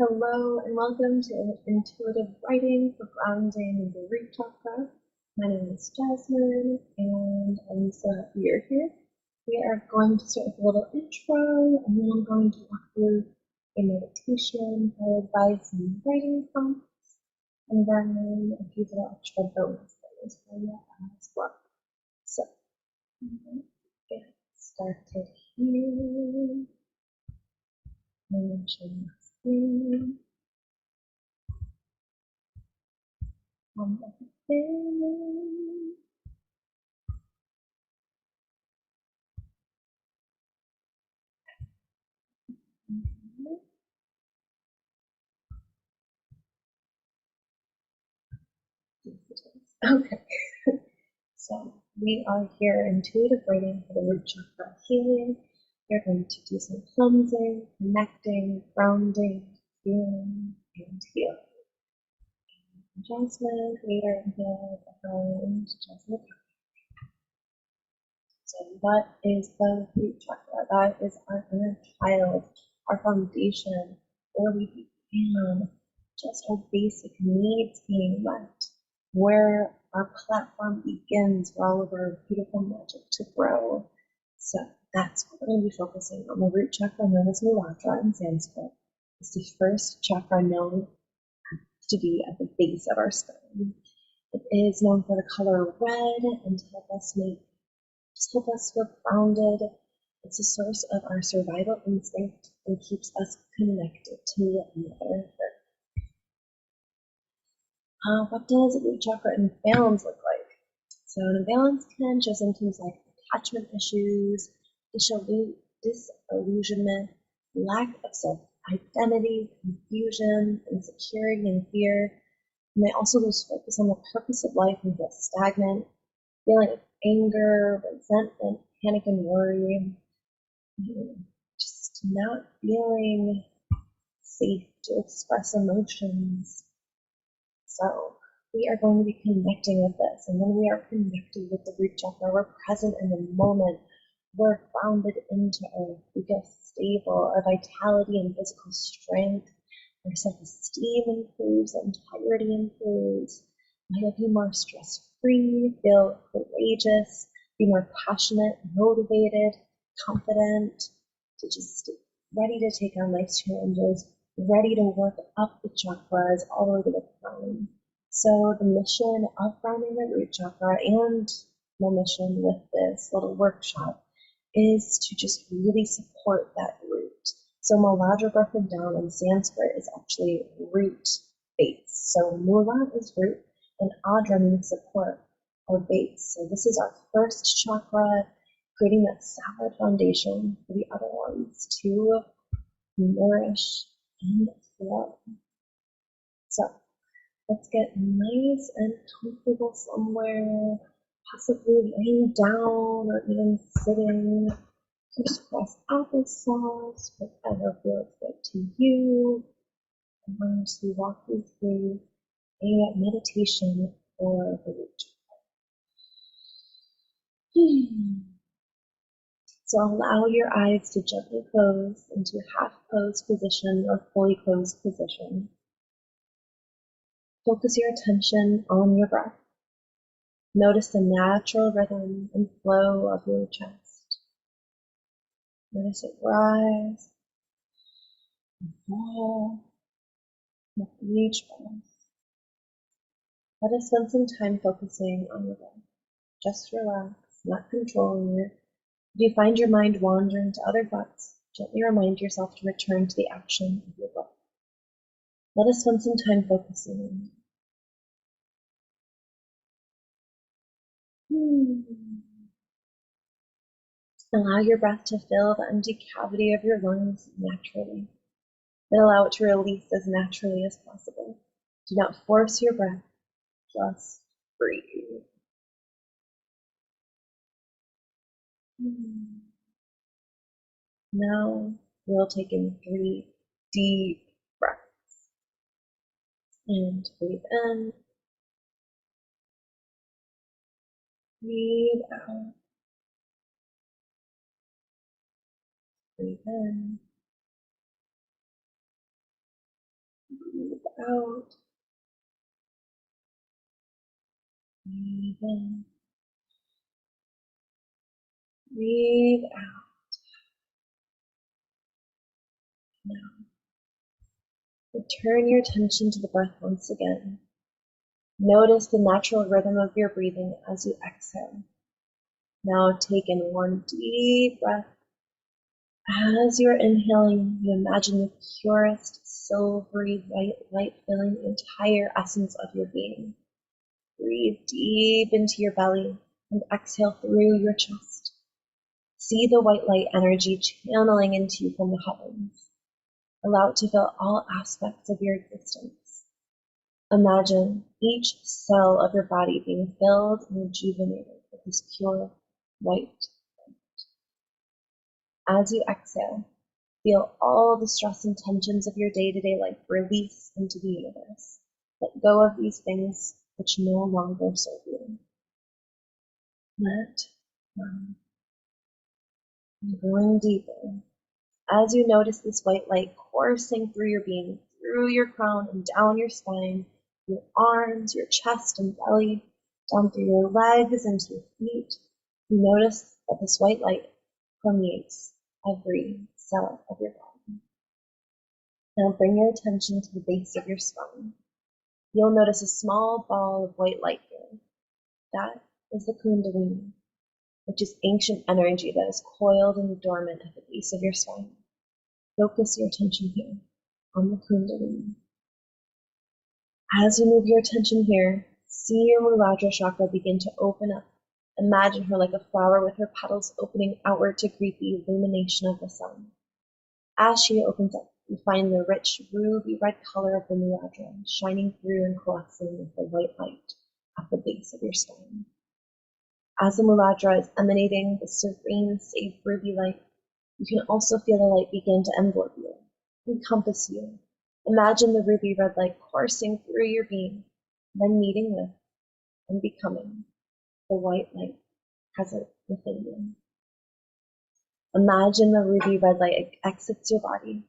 Hello and welcome to intuitive writing for grounding the root chakra. My name is Jasmine and I'm so happy you're here. We are going to start with a little intro and then I'm going to walk through a meditation followed by some writing prompts and then a few little extra bonus things for you as well. So, let's get started here. I'm going to show you my screen. Okay, so we are here intuitive writing for the root chakra healing. We're going to do some cleansing, connecting, grounding, feeling, and healing. Jasmine, creator and healer behind Jasmine. So that is the root chakra. That is our inner child, our foundation, where we began, just our basic needs being met, where our platform begins for all of our beautiful magic to grow. So that's what we're going to be focusing on. The root chakra, known as Muladhara in Sanskrit, is the first chakra known to be at the base of our spine. It is known for the color red and to help us feel grounded. It's a source of our survival instinct and keeps us connected to Mother Earth. What does a root chakra imbalance look like? So an imbalance can show symptoms like attachment issues, disillusionment, lack of self-identity, confusion, insecurity, and fear. You may also lose focus on the purpose of life and feel stagnant, feeling of anger, resentment, panic, and worry. Just not feeling safe to express emotions. So we are going to be connecting with this. And when we are connected with the root chakra, we're present in the moment. We're grounded into earth. We feel stable. Our vitality and physical strength. Our self-esteem improves. Integrity improves. We'll be more stress-free, feel courageous, be more passionate, motivated, confident, to just ready to take on life's challenges, ready to work up the chakras all the way to the crown. So the mission of grounding the root chakra and my mission with this little workshop is to just really support that root. So Muladhara broken down in Sanskrit is actually root base. So Mula is root and Adra means support or base. So this is our first chakra, creating that solid foundation for the other ones to nourish and flow. So let's get nice and comfortable somewhere, possibly laying down or even sitting. Crisscross applesauce, whatever feels good to you. I'm going to walk you through a meditation for the root. So allow your eyes to gently close into a half closed position or fully closed position. Focus your attention on your breath. Notice the natural rhythm and flow of your chest. Notice it rise and fall with each breath. Let us spend some time focusing on your breath. Just relax, not controlling it. If you find your mind wandering to other thoughts, gently remind yourself to return to the action of your breath. Let us spend some time focusing on it. Allow your breath to fill the empty cavity of your lungs naturally. Then allow it to release as naturally as possible. Do not force your breath, just breathe. Now we'll take in 3 deep breaths. And breathe in. Breathe out. Breathe in. out. Breathe in. Breathe out. Now, return your attention to the breath once again. Notice the natural rhythm of your breathing as you exhale. Now take in one deep breath. As you're inhaling, you imagine the purest, silvery white light filling the entire essence of your being. Breathe deep into your belly and exhale through your chest. See the white light energy channeling into you from the heavens. Allow it to fill all aspects of your existence. Imagine each cell of your body being filled and rejuvenated with this pure white light. As you exhale, feel all the stress and tensions of your day-to-day life release into the universe. Let go of these things which no longer serve you. Let go. And going deeper, as you notice this white light coursing through your being, through your crown and down your spine, your arms, your chest and belly, down through your legs into your feet, you notice that this white light permeates every cell of your body. Now bring your attention to the base of your spine. You'll notice a small ball of white light here. That is the Kundalini, which is ancient energy that is coiled and dormant at the base of your spine. Focus your attention here on the Kundalini. As you move your attention here, see your Muladhara chakra begin to open up. Imagine her like a flower with her petals opening outward to greet the illumination of the sun. As she opens up, you find the rich ruby red color of the Muladhara shining through and coalescing with the white light at the base of your spine. As the Muladhara is emanating the serene, safe ruby light, you can also feel the light begin to envelop you, encompass you. Imagine the ruby red light coursing through your being, then meeting with and becoming the white light present within you. Imagine the ruby red light exits your body.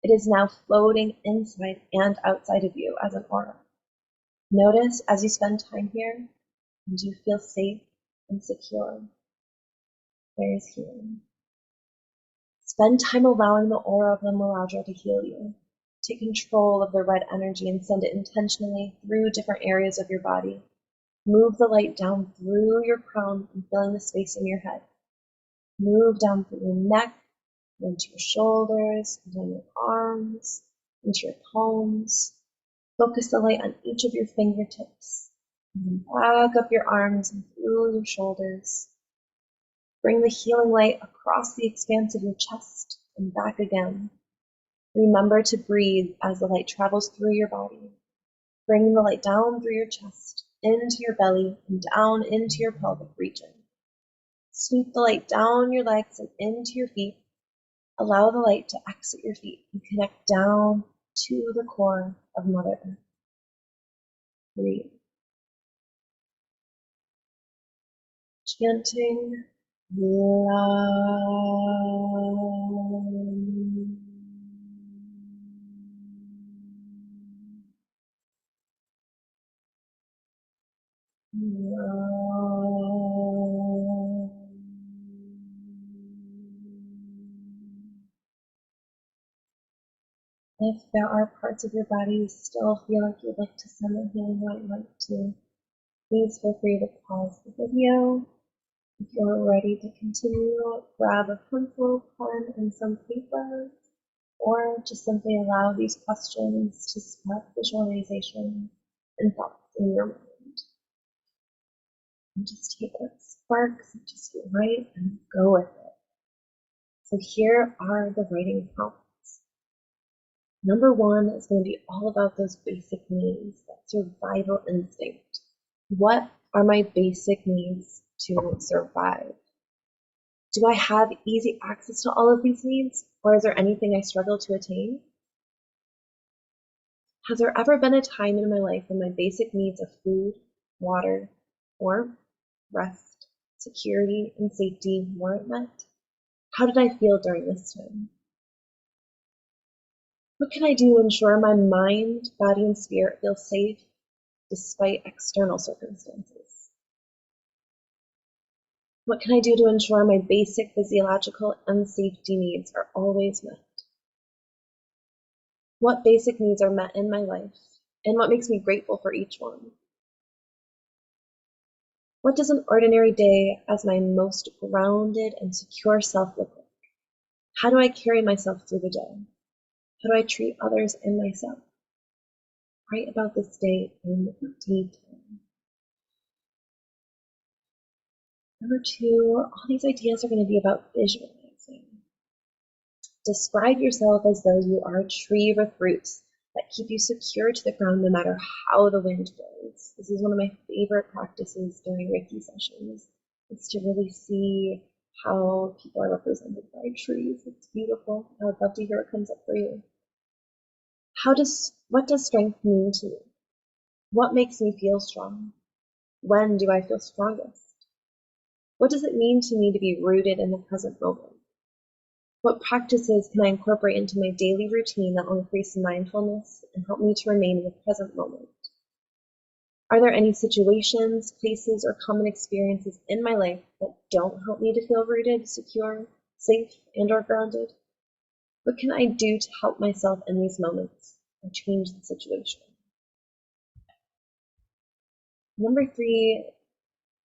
It is now floating inside and outside of you as an aura. Notice as you spend time here, and you feel safe and secure. There is healing. Spend time allowing the aura of the Muladhara to heal you. Take control of the red energy and send it intentionally through different areas of your body. Move the light down through your crown and filling the space in your head. Move down through your neck, into your shoulders, into your arms, into your palms. Focus the light on each of your fingertips. And then back up your arms and through your shoulders. Bring the healing light across the expanse of your chest and back again. Remember to breathe as the light travels through your body. Bring the light down through your chest, into your belly, and down into your pelvic region. Sweep the light down your legs and into your feet. Allow the light to exit your feet and connect down to the core of Mother Earth. Breathe. Chanting Lam. If there are parts of your body you still feel like you'd like to send a healing light to, please feel free to pause the video. If you're ready to continue, grab a pencil, pen, and some paper, or just simply allow these questions to spark visualization and thoughts in your mind. And just take what sparks, just get right and go with it. So here are the writing prompts. Number 1 is going to be all about those basic needs, that survival instinct. What are my basic needs to survive? Do I have easy access to all of these needs, or is there anything I struggle to attain? Has there ever been a time in my life when my basic needs of food, water, warmth, rest, security, and safety weren't met? How did I feel during this time? What can I do to ensure my mind, body, and spirit feel safe despite external circumstances? What can I do to ensure my basic physiological and safety needs are always met? What basic needs are met in my life, and what makes me grateful for each one? What does an ordinary day as my most grounded and secure self look like? How do I carry myself through the day? How do I treat others and myself? Write about this day in detail. Number 2, all these ideas are going to be about visualizing. Describe yourself as though you are a tree with roots that keep you secure to the ground no matter how the wind blows. This is one of my favorite practices during Reiki sessions, is to really see how people are represented by trees. It's beautiful. I would love to hear what comes up for you. What does strength mean to me? What makes me feel strong? When do I feel strongest? What does it mean to me to be rooted in the present moment? What practices can I incorporate into my daily routine that will increase mindfulness and help me to remain in the present moment? Are there any situations, places, or common experiences in my life that don't help me to feel rooted, secure, safe, and/or grounded? What can I do to help myself in these moments and change the situation? Number 3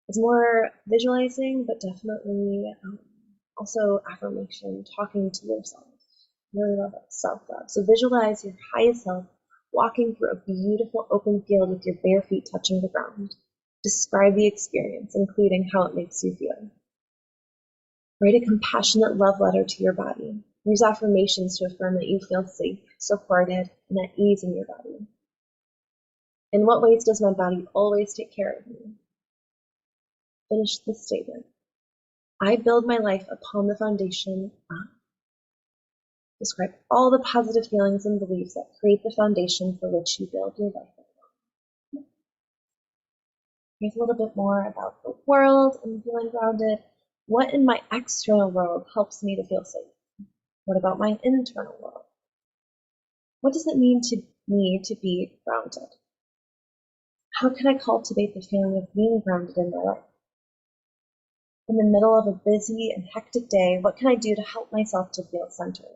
is more visualizing, but definitely also affirmation, talking to yourself. Really love it, self-love. So visualize your highest self walking through a beautiful open field with your bare feet touching the ground. Describe the experience, including how it makes you feel. Write a compassionate love letter to your body. Use affirmations to affirm that you feel safe, supported, and at ease in your body. In what ways does my body always take care of me? Finish this statement. I build my life upon the foundation of. Describe all the positive feelings and beliefs that create the foundation for which you build your life upon. Here's a little bit more about the world and feeling grounded. What in my external world helps me to feel safe? What about my internal world? What does it mean to me to be grounded? How can I cultivate the feeling of being grounded in my life? In the middle of a busy and hectic day, what can I do to help myself to feel centered?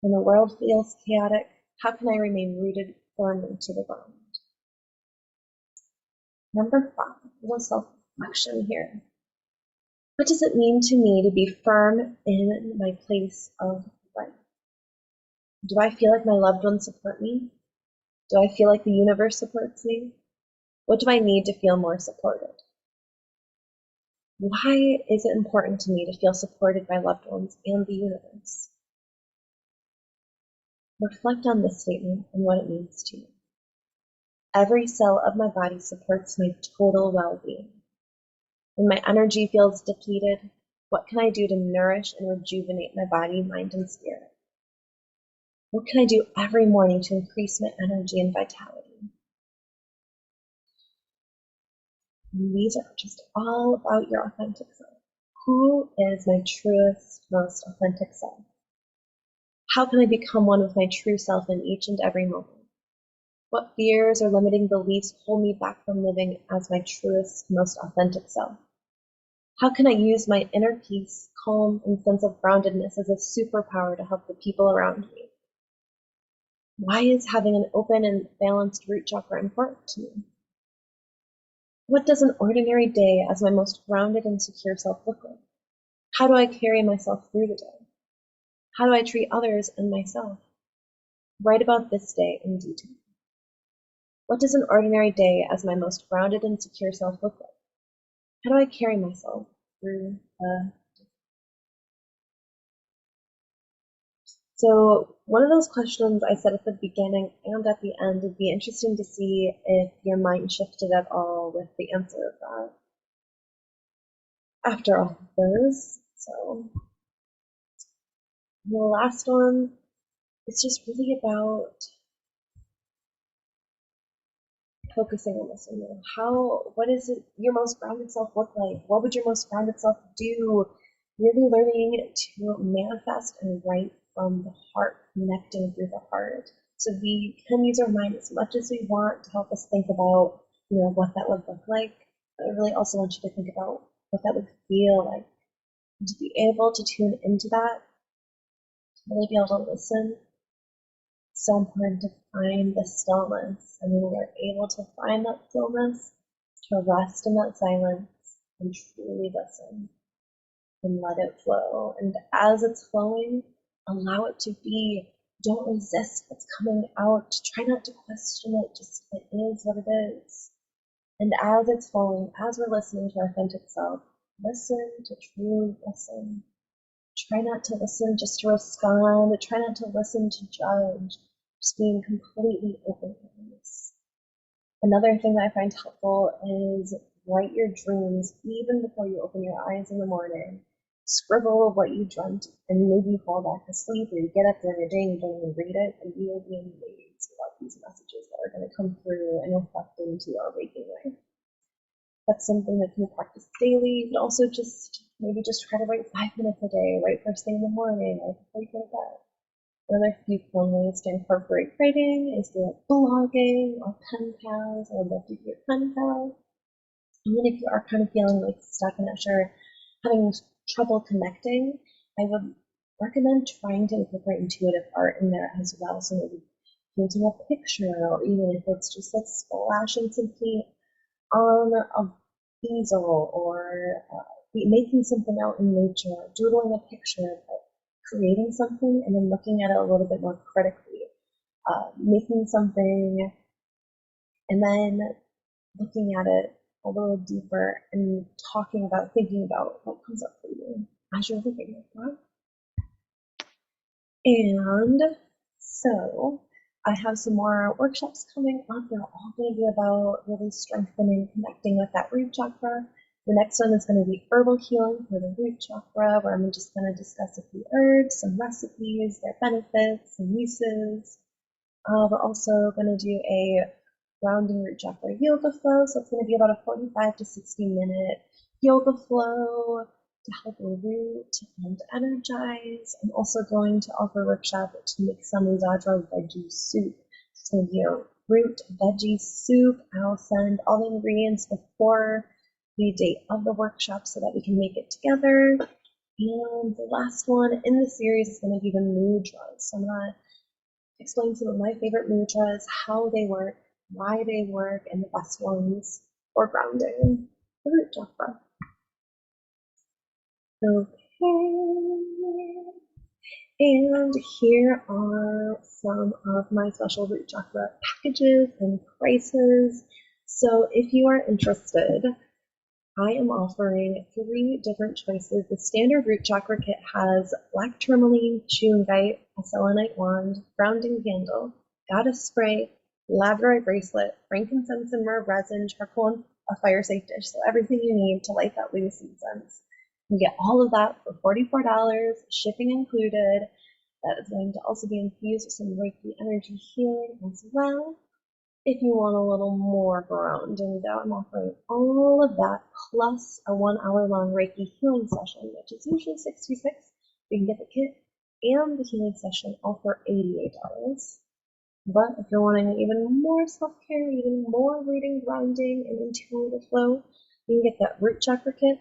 When the world feels chaotic, how can I remain rooted firmly to the ground? Number 5, a little self-reflection here. What does it mean to me to be firm in my place of life? Do I feel like my loved ones support me? Do I feel like the universe supports me? What do I need to feel more supported? Why is it important to me to feel supported by loved ones and the universe? Reflect on this statement and what it means to you. Every cell of my body supports my total well-being. When my energy feels depleted, what can I do to nourish and rejuvenate my body, mind, and spirit? What can I do every morning to increase my energy and vitality? And these are just all about your authentic self. Who is my truest, most authentic self? How can I become one with my true self in each and every moment? What fears or limiting beliefs hold me back from living as my truest, most authentic self? How can I use my inner peace, calm, and sense of groundedness as a superpower to help the people around me? Why is having an open and balanced root chakra important to me? What does an ordinary day as my most grounded and secure self look like? How do I carry myself through the day? How do I treat others and myself? Write about this day in detail. What does an ordinary day as my most grounded and secure self look like? How do I carry myself through the day? So one of those questions I said at the beginning and at the end, it'd be interesting to see if your mind shifted at all with the answer of that after all of those. So the last one is just really about focusing on this. What is it your most grounded self look like? What would your most grounded self do really learning to manifest and write from the heart, connecting through the heart. So we can use our mind as much as we want to help us think about, what that would look like. But I really also want you to think about what that would feel like. And to be able to tune into that, to really be able to listen, it's so important to find the stillness. And when we are able to find that stillness, to rest in that silence and truly listen and let it flow. And as it's flowing, allow it to be. Don't resist what's coming out. Try not to question it. Just it is what it is. And as it's flowing, as we're listening to our authentic self, listen to truly listen. Try not to listen just to respond. Try not to listen to judge. Just being completely open to this. Another thing that I find helpful is write your dreams even before you open your eyes in the morning. Scribble what you dreamt, and maybe you fall back to sleep, or you get up during your day and you don't even read it, and you will be amazed about these messages that are going to come through and reflect into our waking life. That's something that you can practice daily. You can also just try to write 5 minutes a day, right first thing in the morning, or before you go to bed. Another few fun ways to incorporate writing is through blogging or pen pals. I would love to be your pen pal. And then if you are kind of feeling like stuck and not sure, having trouble connecting, I would recommend trying to incorporate intuitive art in there as well. So maybe painting a picture, or even if it's just like splashing some paint on a easel, or making something out in nature, doodling a picture, but creating something and then looking at it a little bit more critically, making something and then looking at it a little deeper and thinking about what comes up for you as you're looking at that. And so I have some more workshops coming up. They're all going to be about really strengthening, connecting with that root chakra. The next one is going to be herbal healing for the root chakra, where I'm just going to discuss a few herbs, some recipes, their benefits and uses. We're also going to do a grounding root chakra yoga flow. So it's going to be about a 45 to 60-minute yoga flow to help root and energize. I'm also going to offer a workshop to make some Muladhara veggie soup. It's going to be a root veggie soup. I'll send all the ingredients before the date of the workshop so that we can make it together. And the last one in the series is going to be the mudras. So I'm going to explain some of my favorite mudras, how they work, why they work, and the best ones for grounding the root chakra. Okay, and here are some of my special root chakra packages and prices. So if you are interested, I am offering 3 different choices. The standard root chakra kit has black tourmaline, shungite, a selenite wand, grounding candle, goddess spray, labradorite bracelet, frankincense and myrrh resin, charcoal, and a fire safe dish. So everything you need to light that loose incense. You get all of that for $44, shipping included. That is going to also be infused with some Reiki energy healing as well. If you want a little more grounding, though, I'm offering all of that plus a 1-hour-long Reiki healing session, which is usually $66. You can get the kit and the healing session all for $88. But if you're wanting even more self-care, even more reading, grounding, and intuitive flow, you can get that root chakra kit,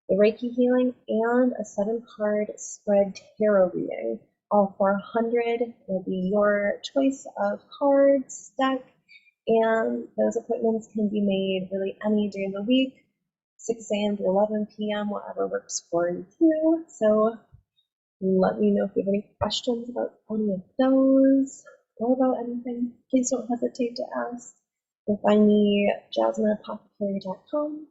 the Reiki healing, and a 7-card spread tarot reading. All for $100 will be your choice of cards, deck, and those appointments can be made really any day of the week, 6 a.m. to 11 p.m., whatever works for you. So let me know if you have any questions about any of those or about anything. Please don't hesitate to ask. You can find me at jasmineapothecary.com,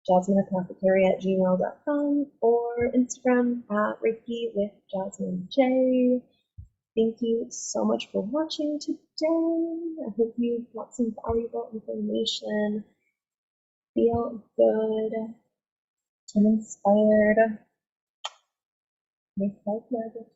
jasmineapothecary@gmail.com, or Instagram at Reiki with Jasmine J. Thank you so much for watching today. I hope you got some valuable information. Feel good and inspired. Make life magic.